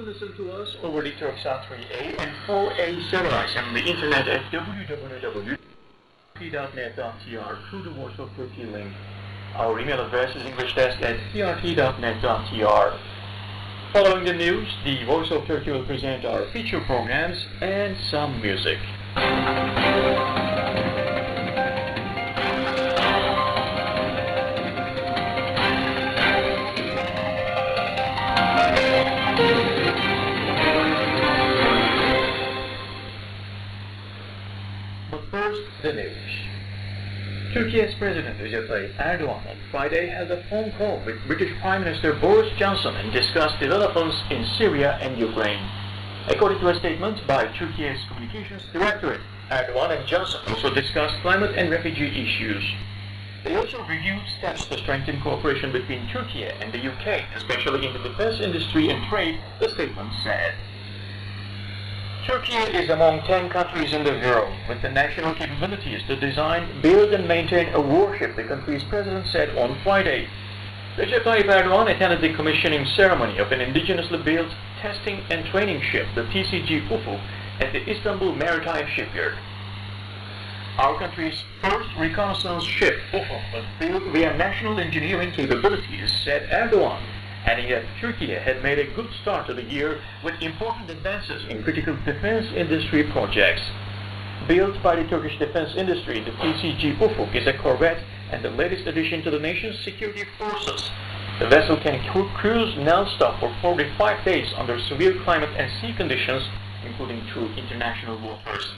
can listen to us over the Turksat 3A and 4A satellites and the internet at www.trt.net.tr through the Voice of Turkey link. Our email address is englishdesk@trt.net.tr. Following the news, the Voice of Turkey will present our feature programs and some music. But first, the news. Turkey's President Recep Tayyip Erdogan on Friday held a phone call with British Prime Minister Boris Johnson and discussed developments in Syria and Ukraine. According to a statement by Turkey's Communications Directorate, Erdogan and Johnson also discussed climate and refugee issues. They also reviewed steps to strengthen cooperation between Turkey and the UK, especially in the defense industry and trade, the statement said. Turkey is among 10 countries in the world with the national capabilities to design, build and maintain a warship, the country's president said on Friday. Recep Tayyip Erdogan attended the commissioning ceremony of an indigenously built testing and training ship, the TCG Ufuk, at the Istanbul Maritime Shipyard. Our country's first reconnaissance ship, Ufuk, was built via national engineering capabilities, said Erdogan, adding that Turkey had made a good start to the year with important advances in critical defense industry projects. Built by the Turkish defense industry, the TCG Ufuk is a corvette and the latest addition to the nation's security forces. The vessel can cruise non-stop for 45 days under severe climate and sea conditions, including through international waters.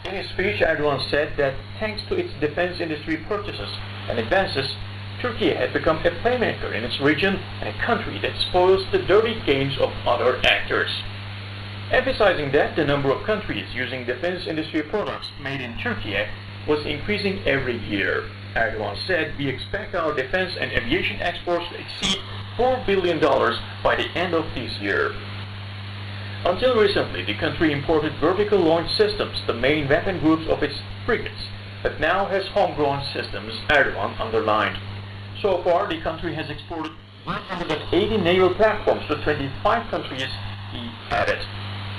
In his speech, Erdogan said that thanks to its defense industry purchases and advances, Turkey had become a playmaker in its region and a country that spoils the dirty games of other actors. Emphasizing that the number of countries using defense industry products made in Turkey was increasing every year. Erdogan said, "We expect our defense and aviation exports to exceed $4 billion by the end of this year." Until recently, the country imported vertical launch systems, the main weapon groups of its frigates, but now has homegrown systems, Erdogan underlined. So far, the country has exported 180 naval platforms to 25 countries, he added.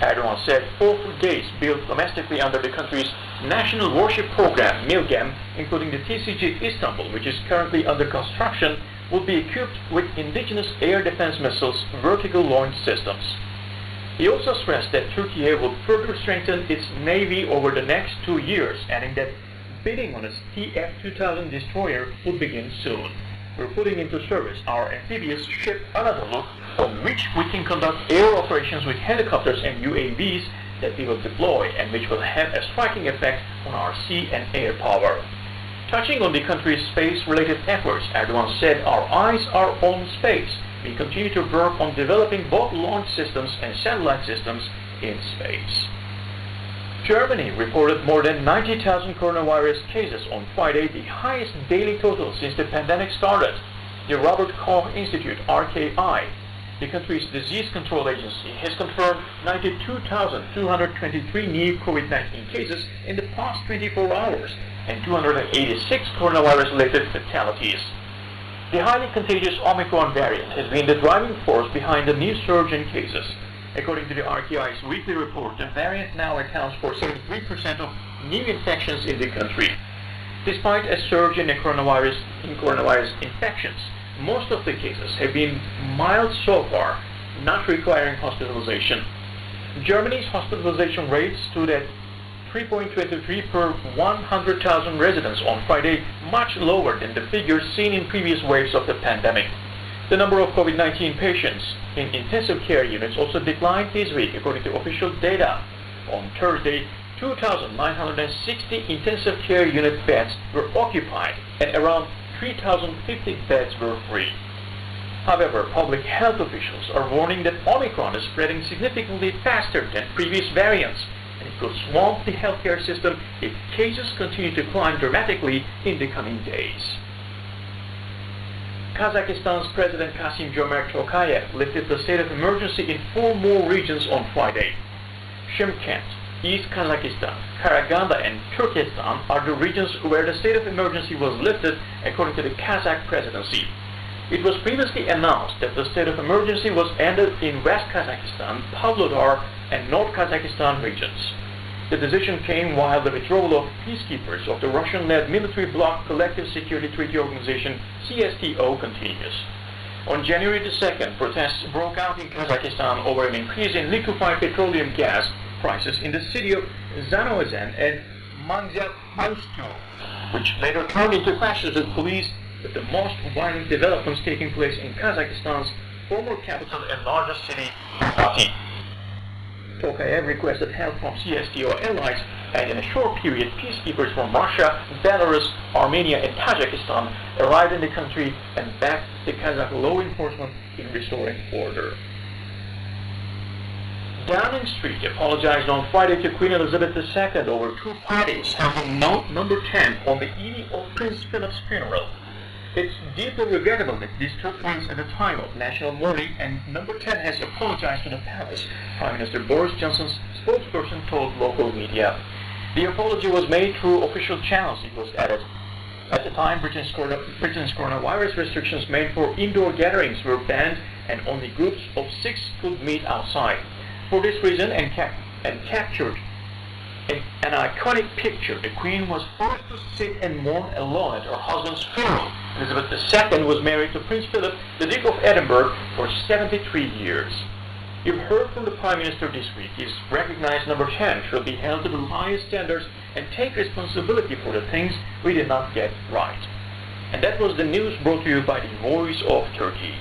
Erdogan said 4 frigates built domestically under the country's National Warship Program, MILGEM, including the TCG Istanbul, which is currently under construction, will be equipped with indigenous air defense missiles vertical launch systems. He also stressed that Turkey will further strengthen its navy over the next 2 years, adding that bidding on its TF-2000 destroyer will begin soon. We're putting into service our amphibious ship Anadolu, on which we can conduct air operations with helicopters and UAVs that we will deploy and which will have a striking effect on our sea and air power. Touching on the country's space-related efforts, Erdogan said, "Our eyes are on space. We continue to work on developing both launch systems and satellite systems in space." Germany reported more than 90,000 coronavirus cases on Friday, the highest daily total since the pandemic started. The Robert Koch Institute, RKI, the country's disease control agency, has confirmed 92,223 new COVID-19 cases in the past 24 hours and 286 coronavirus-related fatalities. The highly contagious Omicron variant has been the driving force behind the new surge in cases. According to the RKI's weekly report, the variant now accounts for 73% of new infections in the country. Despite a surge in coronavirus infections, most of the cases have been mild so far, not requiring hospitalization. Germany's hospitalization rate stood at 3.23 per 100,000 residents on Friday, much lower than the figures seen in previous waves of the pandemic. The number of COVID-19 patients in intensive care units also declined this week, according to official data. On Thursday, 2,960 intensive care unit beds were occupied and around 3,050 beds were free. However, public health officials are warning that Omicron is spreading significantly faster than previous variants, and it could swamp the healthcare system if cases continue to climb dramatically in the coming days. Kazakhstan's President Kassym-Jomart Tokayev lifted the state of emergency in 4 more regions on Friday. Shymkent, East Kazakhstan, Karaganda and Turkestan are the regions where the state of emergency was lifted, according to the Kazakh presidency. It was previously announced that the state of emergency was ended in West Kazakhstan, Pavlodar, and North Kazakhstan regions. The decision came while the withdrawal of peacekeepers of the Russian-led military bloc Collective Security Treaty Organization CSTO continues. On January the 2nd, protests broke out in Kazakhstan over an increase in liquefied petroleum gas prices in the city of Zanaozan and Mangyat-Austo, which later turned into clashes with police, with the most violent developments taking place in Kazakhstan's former capital and largest city, Almaty. Tokayev requested help from CSTO allies, and in a short period, peacekeepers from Russia, Belarus, Armenia, and Tajikistan arrived in the country and backed the Kazakh law enforcement in restoring order. Downing Street apologized on Friday to Queen Elizabeth II over two parties having number 10 on the evening of Prince Philip's funeral. It's deeply regrettable that this took place at a time of national mourning, and number 10 has apologized to the palace, Prime Minister Boris Johnson's spokesperson told local media. The apology was made through official channels, it was added. At the time, Britain's coronavirus restrictions made for indoor gatherings were banned, and only groups of 6 could meet outside. For this reason, and captured in an iconic picture, the Queen was forced to sit and mourn alone at her husband's funeral. Elizabeth II was married to Prince Philip, the Duke of Edinburgh, for 73 years. You've heard from the Prime Minister this week. He's recognized number 10 should be held to the highest standards and take responsibility for the things we did not get right. And that was the news brought to you by the Voice of Turkey.